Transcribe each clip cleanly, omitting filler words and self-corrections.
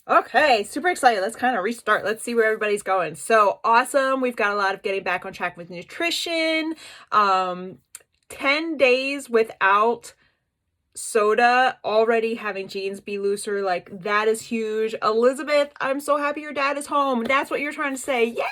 Okay, super excited. Let's kind of restart. Let's see where everybody's going. So awesome. We've got a lot of getting back on track with nutrition. 10 days without soda, already having jeans be looser. Like, that is huge. Elizabeth, I'm so happy your dad is home. That's what you're trying to say. Yay!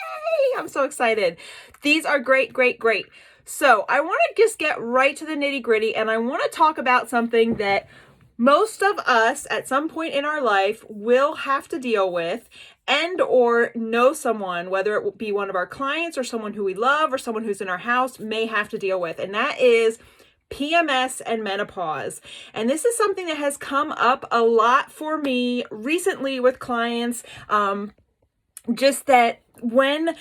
I'm so excited. These are great, great, great. So I want to just get right to the nitty gritty, and I want to talk about something that most of us at some point in our life will have to deal with and or know someone, whether it will be one of our clients or someone who we love or someone who's in our house, may have to deal with. And that is PMS and menopause. And this is something that has come up a lot for me recently with clients. Just that when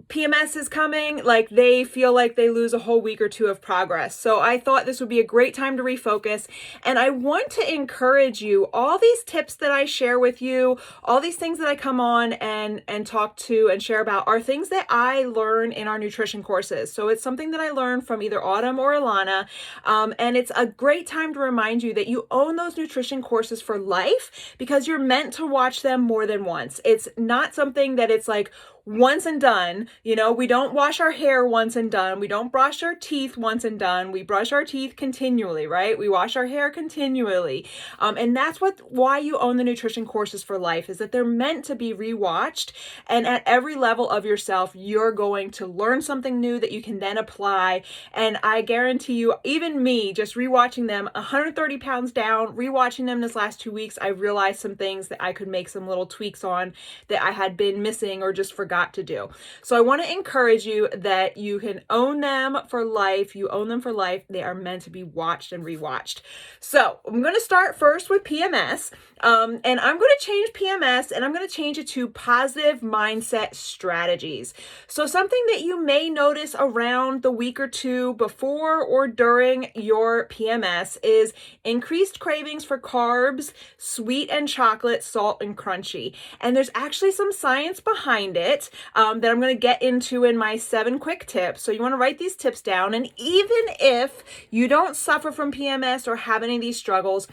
PMS is coming, like, they feel like they lose a whole week or two of progress. So I thought this would be a great time to refocus. And I want to encourage you, all these tips that I share with you, all these things that I come on and talk to and share about are things that I learn in our nutrition courses. So it's something that I learned from either Autumn or Alana. And it's a great time to remind you that you own those nutrition courses for life, because you're meant to watch them more than once. It's not something that it's like once and done. You know, we don't wash our hair once and done. We don't brush our teeth once and done. We brush our teeth continually, right? We wash our hair continually. And that's why you own the nutrition courses for life, is that they're meant to be rewatched. And at every level of yourself, you're going to learn something new that you can then apply. And I guarantee you, even me, just rewatching them, 130 pounds down, rewatching them this last 2 weeks, I realized some things that I could make some little tweaks on that I had been missing or just forgot to do. So I want to encourage you that you can own them for life. You own them for life. They are meant to be watched and rewatched. So I'm going to start first with PMS. And I'm going to change PMS, and I'm going to change it to positive mindset strategies. So something that you may notice around the week or two before or during your PMS is increased cravings for carbs, sweet and chocolate, salt and crunchy. And there's actually some science behind it that I'm going to get into in my 7 quick tips. So you want to write these tips down. And even if you don't suffer from PMS or have any of these struggles,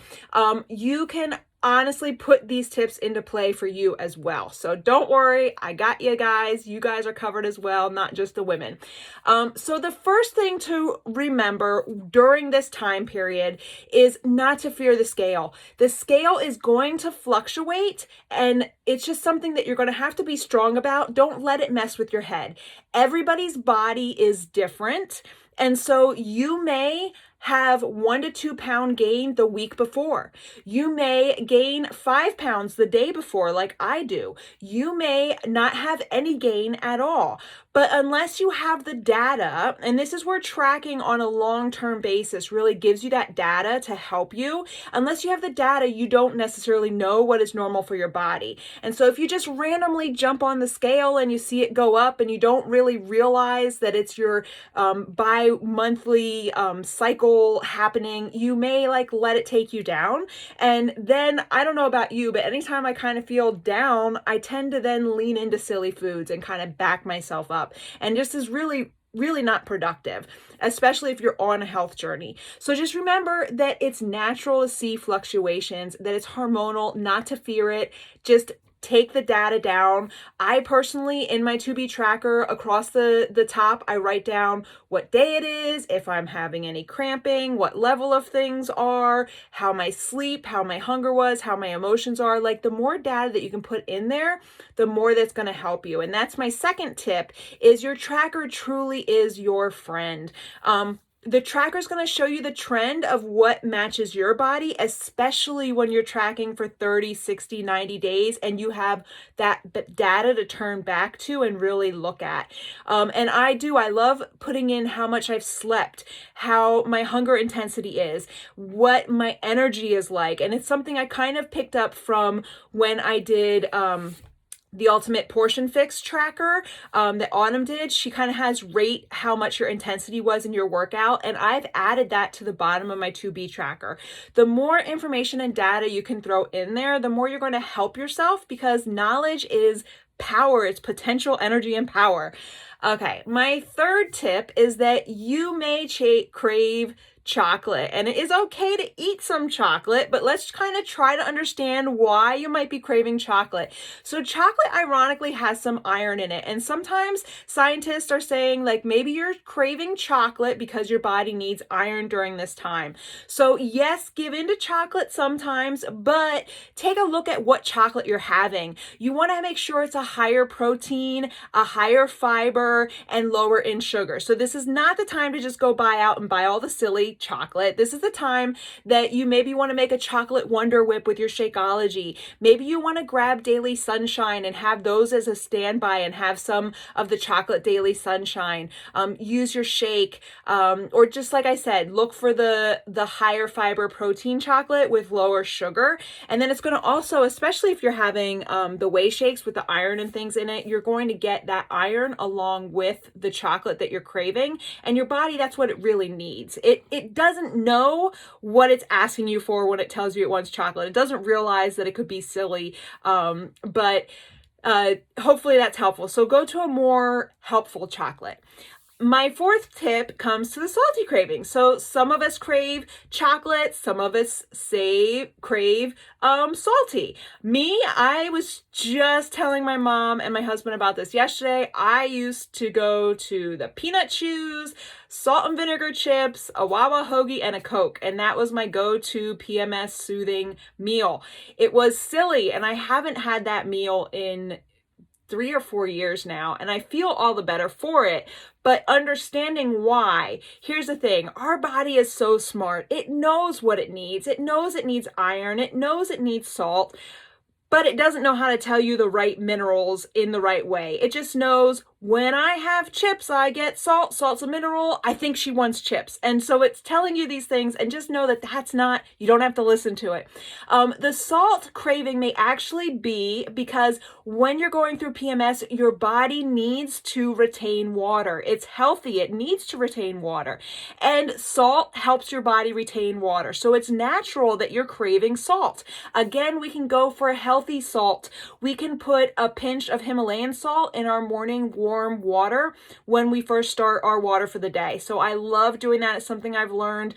you can honestly put these tips into play for you as well. So don't worry, I got you guys. You guys are covered as well, not just the women. So the first thing to remember during this time period is not to fear the scale. The scale is going to fluctuate, and it's just something that you're going to have to be strong about. Don't let it mess with your head. Everybody's body is different. And so you may have 1 to 2 pound gain the week before. You may gain 5 pounds the day before, like I do. You may not have any gain at all. But unless you have the data, and this is where tracking on a long-term basis really gives you that data to help you. Unless you have the data, you don't necessarily know what is normal for your body. And so if you just randomly jump on the scale and you see it go up and you don't really realize that it's your bi-monthly cycle happening, you may let it take you down. And then, I don't know about you, but anytime I kind of feel down, I tend to then lean into silly foods and kind of back myself up. And just is really not productive, especially if you're on a health journey. So just remember that it's natural to see fluctuations, that it's hormonal, not to fear it. Just take the data down. I personally, in my 2B tracker across the top, I write down what day it is, if I'm having any cramping, what level of things are, how my sleep, how my hunger was, how my emotions are. Like, the more data that you can put in there, the more that's going to help you. And that's my second tip, is your tracker truly is your friend. The tracker is going to show you the trend of what matches your body, especially when you're tracking for 30, 60, 90 days and you have that data to turn back to and really look at. And I love putting in how much I've slept, how my hunger intensity is, what my energy is like. And it's something I kind of picked up from when I did the Ultimate Portion Fix tracker that Autumn did. She kind of has rate how much your intensity was in your workout, and I've added that to the bottom of my 2B tracker. The more information and data you can throw in there, the more you're going to help yourself, because knowledge is power. It's potential energy and power. Okay, my third tip is that you may crave chocolate. And it is okay to eat some chocolate, but let's kind of try to understand why you might be craving chocolate. So chocolate ironically has some iron in it. And sometimes scientists are saying like maybe you're craving chocolate because your body needs iron during this time. So yes, give in to chocolate sometimes, but take a look at what chocolate you're having. You want to make sure it's a higher protein, a higher fiber, and lower in sugar. So this is not the time to just go buy out and buy all the silly chocolate. This is the time that you maybe want to make a chocolate Wonder Whip with your Shakeology. Maybe you want to grab Daily Sunshine and have those as a standby and have some of the chocolate Daily Sunshine. Use your shake, or just like I said, look for the higher fiber protein chocolate with lower sugar. And then it's going to also, especially if you're having the whey shakes with the iron and things in it, you're going to get that iron along with the chocolate that you're craving. And your body, that's what it really needs. It doesn't know what it's asking you for when it tells you it wants chocolate. It doesn't realize that it could be silly, but hopefully that's helpful. So go to a more helpful chocolate. My fourth tip comes to the salty craving. So some of us crave chocolate, some of us crave salty. Me, I was just telling my mom and my husband about this yesterday. I used to go to the peanut chews, salt and vinegar chips, a Wawa hoagie, and a Coke. And that was my go-to PMS soothing meal. It was silly, and I haven't had that meal in 3 or 4 years now, and I feel all the better for it. But understanding why, here's the thing, our body is so smart. It knows what it needs. It knows it needs iron. It knows it needs salt, but it doesn't know how to tell you the right minerals in the right way. It just knows when I have chips, I get salt. Salt's a mineral. I think she wants chips. And so it's telling you these things, and just know that that's not, you don't have to listen to it. The salt craving may actually be because when you're going through PMS, your body needs to retain water. It's healthy. It needs to retain water. And salt helps your body retain water. So it's natural that you're craving salt. Again, we can go for a healthy salt. We can put a pinch of Himalayan salt in our morning warm water when we first start our water for the day. So I love doing that. It's something I've learned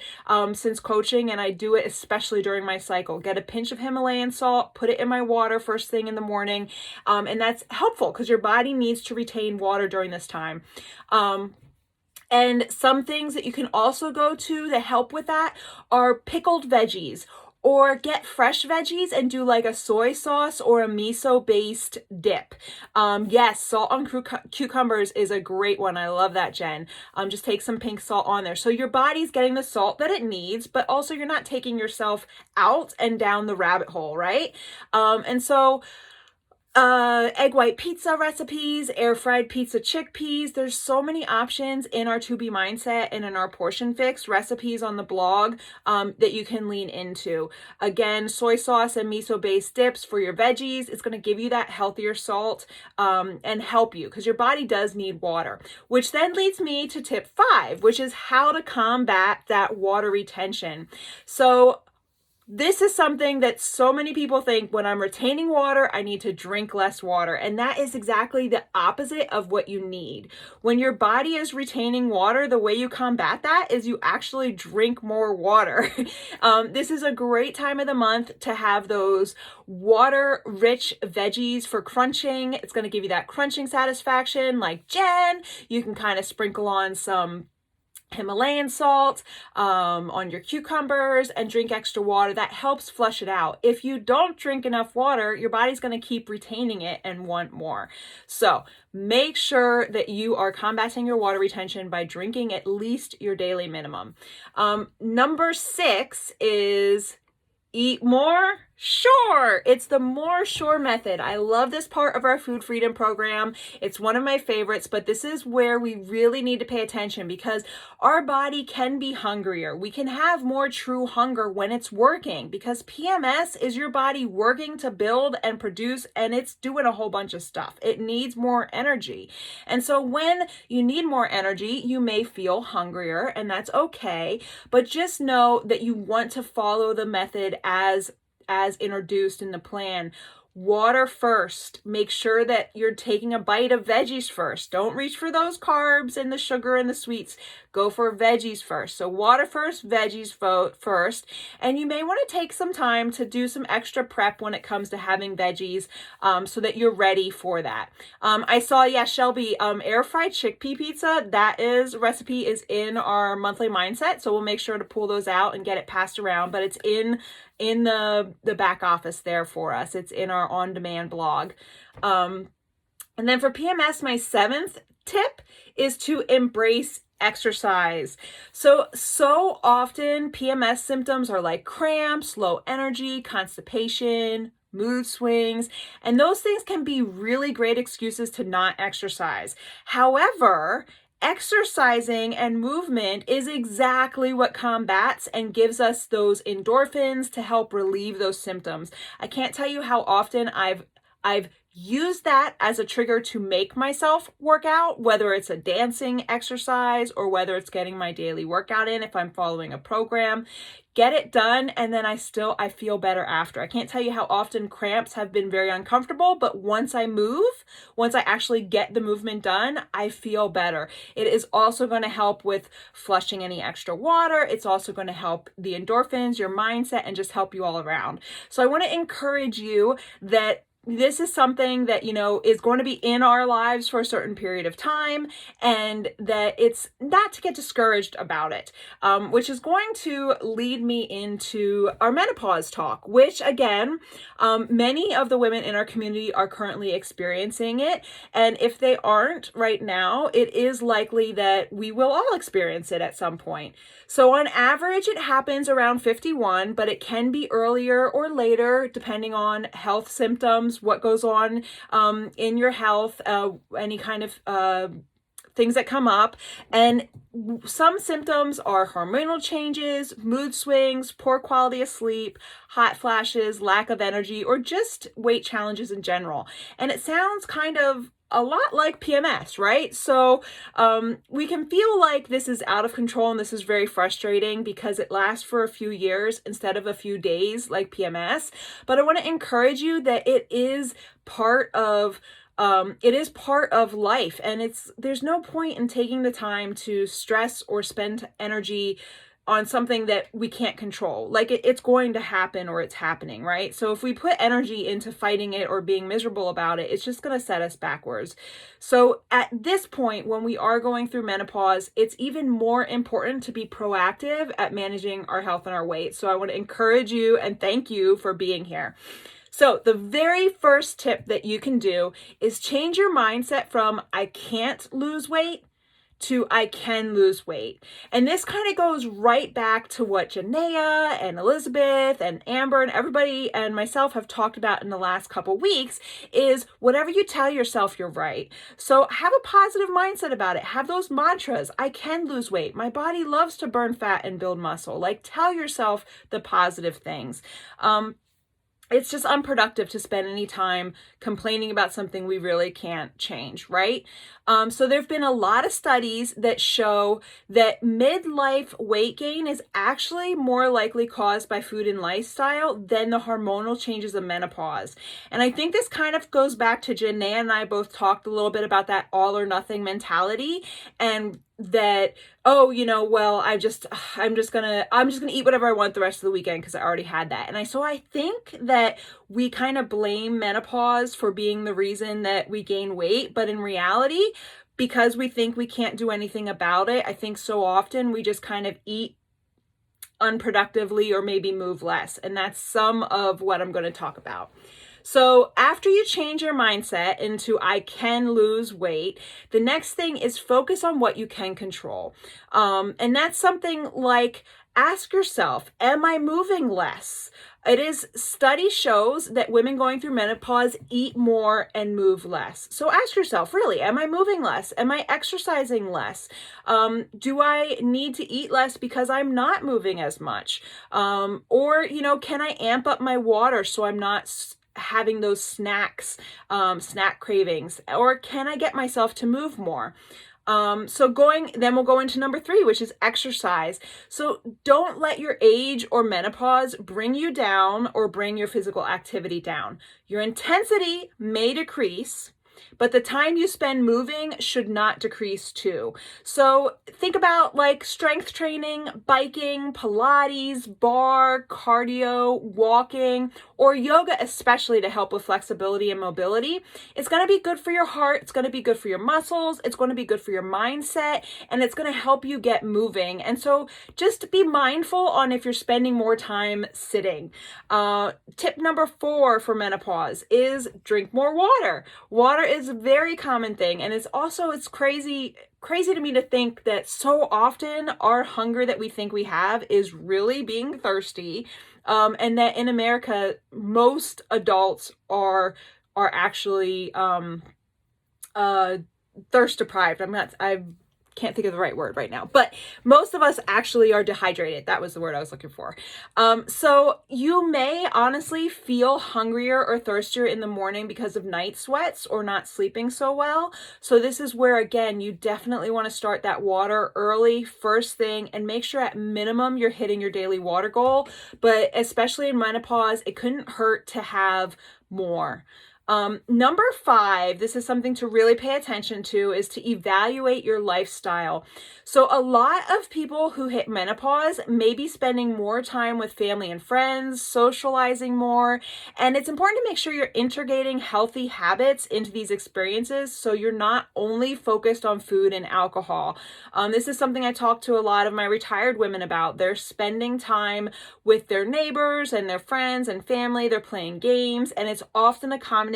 since coaching, and I do it especially during my cycle. Get a pinch of Himalayan salt, put it in my water first thing in the morning, and that's helpful because your body needs to retain water during this time. And some things that you can also go to help with that are pickled veggies, or get fresh veggies and do like a soy sauce or a miso-based dip. Yes, salt on cucumbers is a great one. I love that, Jen. Just take some pink salt on there. So your body's getting the salt that it needs, but also you're not taking yourself out and down the rabbit hole, right? And so egg white pizza recipes, air fried pizza chickpeas. There's so many options in our To Be Mindset and in our Portion Fix recipes on the blog that you can lean into. Again, soy sauce and miso based dips for your veggies. It's going to give you that healthier salt and help you because your body does need water, which then leads me to tip 5, which is how to combat that water retention. So this is something that so many people think when I'm retaining water, I need to drink less water. And that is exactly the opposite of what you need. When your body is retaining water, the way you combat that is you actually drink more water. This is a great time of the month to have those water-rich veggies for crunching. It's going to give you that crunching satisfaction like Jen. You can kind of sprinkle on some Himalayan salt on your cucumbers and drink extra water. That helps flush it out. If you don't drink enough water, your body's going to keep retaining it and want more. So make sure that you are combating your water retention by drinking at least your daily minimum. Number 6 is eat more. Sure, it's the More Sure method. I love this part of our food freedom program. It's one of my favorites, but this is where we really need to pay attention because our body can be hungrier. We can have more true hunger when it's working because PMS is your body working to build and produce, and it's doing a whole bunch of stuff. It needs more energy. And so when you need more energy, you may feel hungrier, and that's okay, but just know that you want to follow the method as introduced in the plan. Water first. Make sure that you're taking a bite of veggies first. Don't reach for those carbs and the sugar and the sweets. Go for veggies first. So water first, veggies first. And you may want to take some time to do some extra prep when it comes to having veggies, so that you're ready for that. I saw, Shelby, air fried chickpea pizza. That recipe is in our monthly mindset. So we'll make sure to pull those out and get it passed around. But it's in the back office there for us. It's in our on-demand blog. And then for PMS, my 7th tip is to embrace exercise. So often PMS symptoms are like cramps, low energy, constipation, mood swings, and those things can be really great excuses to not exercise. However, exercising and movement is exactly what combats and gives us those endorphins to help relieve those symptoms. I can't tell you how often I've used that as a trigger to make myself work out, whether it's a dancing exercise or whether it's getting my daily workout in if I'm following a program. Get it done, and then I feel better after. I can't tell you how often cramps have been very uncomfortable, but once I actually get the movement done, I feel better. It is also going to help with flushing any extra water. It's also going to help the endorphins, your mindset, and just help you all around. So I want to encourage you that this is something that, is going to be in our lives for a certain period of time, and that it's not to get discouraged about it, which is going to lead me into our menopause talk, which again, many of the women in our community are currently experiencing it. And if they aren't right now, it is likely that we will all experience it at some point. So on average, it happens around 51, but it can be earlier or later, depending on health symptoms, what goes on in your health, any kind of things that come up. And some symptoms are hormonal changes, mood swings, poor quality of sleep, hot flashes, lack of energy, or just weight challenges in general. And it sounds kind of a lot like PMS, right? So we can feel like this is out of control, and this is very frustrating because it lasts for a few years instead of a few days like PMS. But I want to encourage you that it is part of life, and there's no point in taking the time to stress or spend energy on something that we can't control. Like it's going to happen, or it's happening, right? So if we put energy into fighting it or being miserable about it, it's just going to set us backwards. So at this point, when we are going through menopause, it's even more important to be proactive at managing our health and our weight. So I want to encourage you and thank you for being here. So the very first tip that you can do is change your mindset from I can't lose weight to I can lose weight. And this kind of goes right back to what Janaea and Elizabeth and Amber and everybody and myself have talked about in the last couple weeks is whatever you tell yourself, you're right. So have a positive mindset about it. Have those mantras. I can lose weight. My body loves to burn fat and build muscle. Like tell yourself the positive things. It's just unproductive to spend any time complaining about something we really can't change, right? So there've been a lot of studies that show that midlife weight gain is actually more likely caused by food and lifestyle than the hormonal changes of menopause. And I think this kind of goes back to Janae and I both talked a little bit about that all or nothing mentality, and that, well, I'm just gonna eat whatever I want the rest of the weekend because I already had that. And I think that we kind of blame menopause for being the reason that we gain weight, but in reality, because we think we can't do anything about it, I think so often we just kind of eat unproductively or maybe move less. And that's some of what I'm going to talk about. So after you change your mindset into I can lose weight, the next thing is focus on what you can control. And that's something like ask yourself, am I moving less? Study shows that women going through menopause eat more and move less. So ask yourself, really, am I moving less? Am I exercising less? Do I need to eat less because I'm not moving as much? Or, can I amp up my water so I'm not having those snack cravings? Or can I get myself to move more? Then we'll go into number 3, which is exercise. So don't let your age or menopause bring you down or bring your physical activity down. Your intensity may decrease, but the time you spend moving should not decrease too. So think about like strength training, biking, Pilates, bar, cardio, walking, or yoga, especially to help with flexibility and mobility. It's going to be good for your heart. It's going to be good for your muscles. It's going to be good for your mindset, and it's going to help you get moving. And so just be mindful on if you're spending more time sitting. Tip number 4 for menopause is drink more water. Water is a very common thing, and it's crazy to me to think that so often our hunger that we think we have is really being thirsty, and that in America most adults are actually thirst deprived. I can't think of the right word right now, but most of us actually are dehydrated. That was the word I was looking for. So you may honestly feel hungrier or thirstier in the morning because of night sweats or not sleeping so well. So this is where, again, you definitely want to start that water early, first thing, and make sure at minimum you're hitting your daily water goal. But especially in menopause, it couldn't hurt to have more. Number 5, this is something to really pay attention to, is to evaluate your lifestyle. So a lot of people who hit menopause may be spending more time with family and friends, socializing more, and it's important to make sure you're integrating healthy habits into these experiences so you're not only focused on food and alcohol. This is something I talk to a lot of my retired women about. They're spending time with their neighbors and their friends and family. They're playing games, and it's often accompanied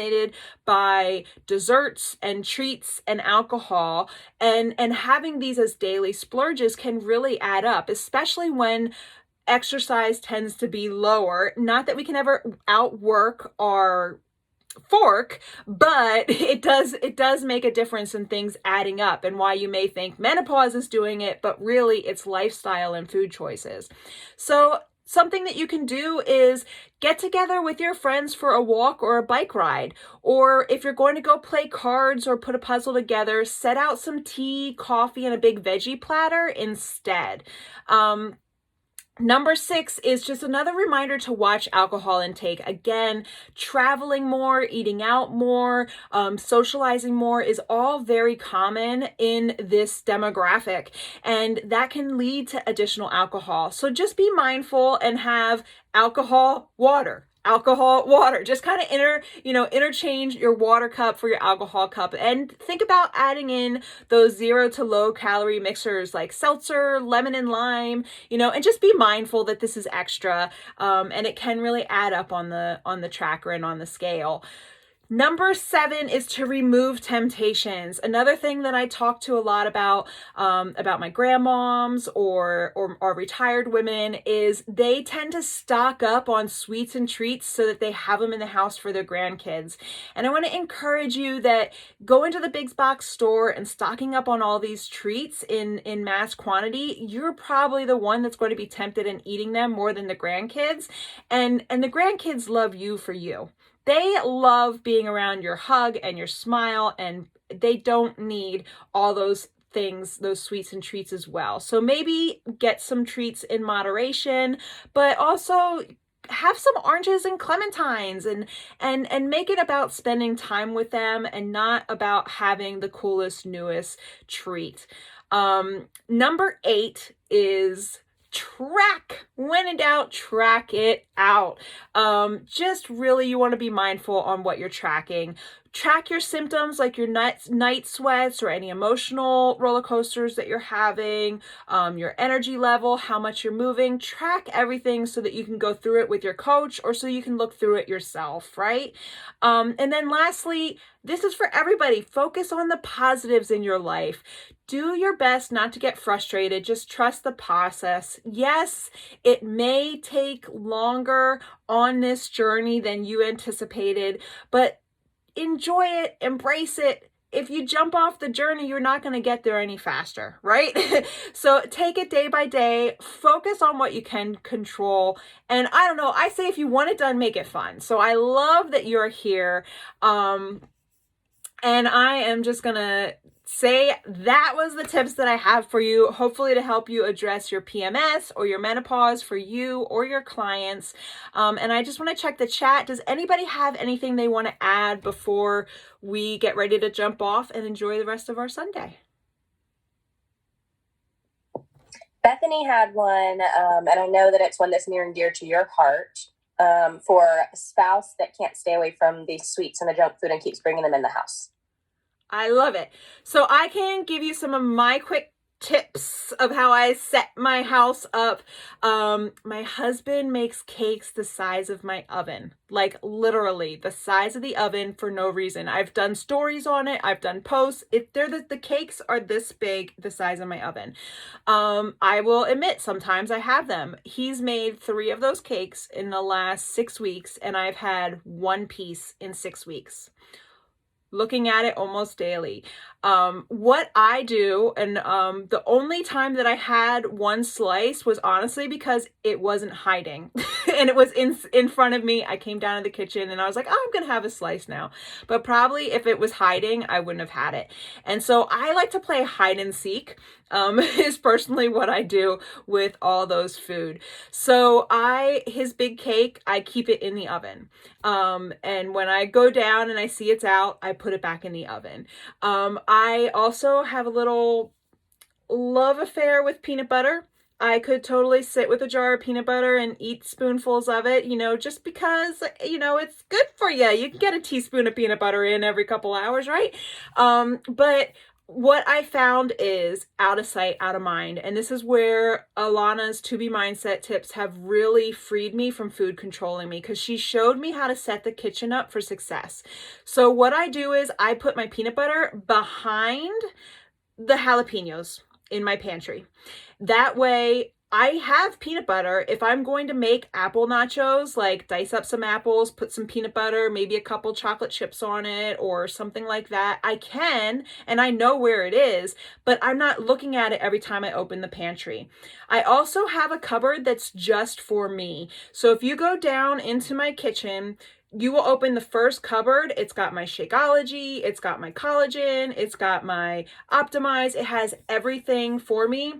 by desserts and treats and alcohol, and having these as daily splurges can really add up, especially when exercise tends to be lower. Not that we can ever outwork our fork, but it does make a difference in things adding up, and why you may think menopause is doing it, but really it's lifestyle and food choices. So something that you can do is get together with your friends for a walk or a bike ride. Or if you're going to go play cards or put a puzzle together, set out some tea, coffee, and a big veggie platter instead. Number 6 is just another reminder to watch alcohol intake. Again, traveling more, eating out more, socializing more is all very common in this demographic, and that can lead to additional alcohol. So just be mindful and have alcohol, water. Just kind of interchange your water cup for your alcohol cup, and think about adding in those 0 to low calorie mixers like seltzer, lemon and lime, and just be mindful that this is extra, and it can really add up on the tracker and on the scale. Number 7 is to remove temptations. Another thing that I talk to a lot about my grandmoms or retired women, is they tend to stock up on sweets and treats so that they have them in the house for their grandkids. And I want to encourage you that go into the big box store and stocking up on all these treats in mass quantity. You're probably the one that's going to be tempted in eating them more than the grandkids. And the grandkids love you for you. They love being around your hug and your smile, and they don't need all those things, those sweets and treats as well. So maybe get some treats in moderation, but also have some oranges and clementines, and make it about spending time with them and not about having the coolest, newest treat. Number 8 is track. When in doubt, track it out. Just really, you want to be mindful on what you're tracking. Track your symptoms like your night sweats or any emotional roller coasters that you're having, your energy level, how much you're moving. Track everything so that you can go through it with your coach, or so you can look through it yourself, right? And then lastly, this is for everybody. Focus on the positives in your life. Do your best not to get frustrated. Just trust the process. Yes, it may take longer on this journey than you anticipated, but enjoy it, embrace it. If you jump off the journey, you're not going to get there any faster, right? So take it day by day, focus on what you can control. And I don't know, I say if you want it done, make it fun. So I love that you're here. And I am just gonna say that was the tips that I have for you, hopefully to help you address your PMS or your menopause for you or your clients. And I just want to check the chat. Does anybody have anything they want to add before we get ready to jump off and enjoy the rest of our Sunday? Bethany had one, and I know that it's one that's near and dear to your heart, for a spouse that can't stay away from the sweets and the junk food and keeps bringing them in the house. I love it. So I can give you some of my quick tips of how I set my house up. My husband makes cakes the size of my oven, like literally the size of the oven for no reason. I've done stories on it. I've done posts. If they're the cakes are this big, the size of my oven. I will admit sometimes I have them. He's made 3 of those cakes in the last 6 weeks, and I've had 1 piece in 6 weeks. Looking at it almost daily. What I do, and the only time that I had 1 slice was honestly because it wasn't hiding and it was in front of me. I came down to the kitchen and I was like, oh, I'm gonna have a slice now. But probably if it was hiding, I wouldn't have had it. And so I like to play hide and seek, is personally what I do with all those food. So his big cake, I keep it in the oven. And when I go down and I see it's out, I put it back in the oven. I also have a little love affair with peanut butter. I could totally sit with a jar of peanut butter and eat spoonfuls of it, just because, it's good for you. You can get a teaspoon of peanut butter in every couple hours, right? But what I found is out of sight, out of mind. And this is where Alana's To Be Mindset tips have really freed me from food controlling me, because she showed me how to set the kitchen up for success. So what I do is I put my peanut butter behind the jalapenos in my pantry. That way I have peanut butter. If I'm going to make apple nachos, like dice up some apples, put some peanut butter, maybe a couple chocolate chips on it or something like that, I can, and I know where it is, but I'm not looking at it every time I open the pantry. I also have a cupboard that's just for me. So if you go down into my kitchen, you will open the first cupboard. It's got my Shakeology, it's got my collagen, it's got my Optimize. It has everything for me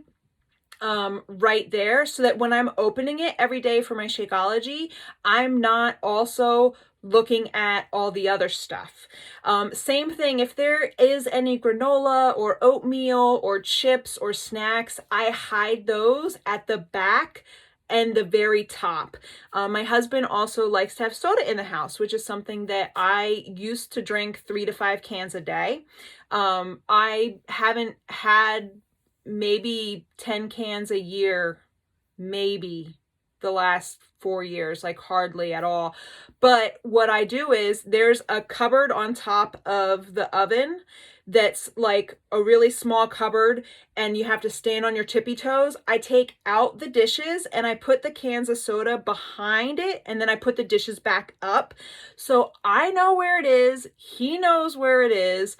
right there, so that when I'm opening it every day for my Shakeology, I'm not also looking at all the other stuff. Same thing, if there is any granola or oatmeal or chips or snacks, I hide those at the back and the very top. My husband also likes to have soda in the house, which is something that I used to drink 3 to 5 cans a day. I haven't had maybe 10 cans a year, maybe the last 4 years, like hardly at all. But what I do is there's a cupboard on top of the oven that's like a really small cupboard, and you have to stand on your tippy toes. I take out the dishes and I put the cans of soda behind it, and then I put the dishes back up. So I know where it is, he knows where it is,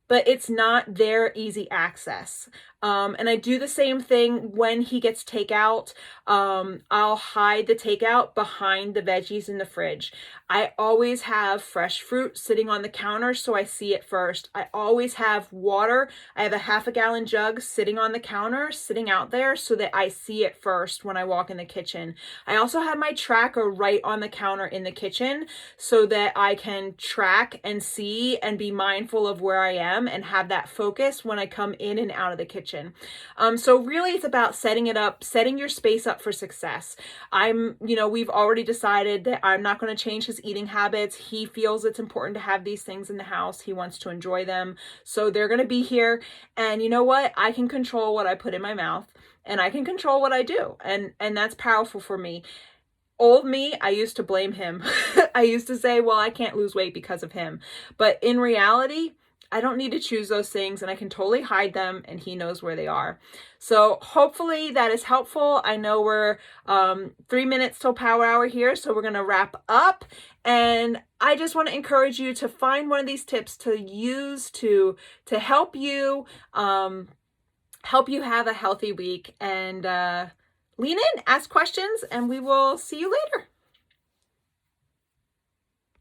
but it's not their easy access. And I do the same thing when he gets takeout. I'll hide the takeout behind the veggies in the fridge. I always have fresh fruit sitting on the counter, so I see it first. I always have water. I have a half a gallon jug sitting on the counter, sitting out there, so that I see it first when I walk in the kitchen. I also have my tracker right on the counter in the kitchen, so that I can track and see and be mindful of where I am and have that focus when I come in and out of the kitchen. So really it's about setting it up, setting your space up for success. We've already decided that I'm not going to change his eating habits. He feels it's important to have these things in the house. He wants to enjoy them. So they're going to be here. And you know what? I can control what I put in my mouth, and I can control what I do. And that's powerful for me. Old me, I used to blame him. I used to say, well, I can't lose weight because of him. But in reality, I don't need to choose those things, and I can totally hide them, and he knows where they are. So hopefully that is helpful. I know we're 3 minutes till power hour here, so we're going to wrap up. And I just want to encourage you to find one of these tips to use to help you have a healthy week. And lean in, ask questions, and we will see you later.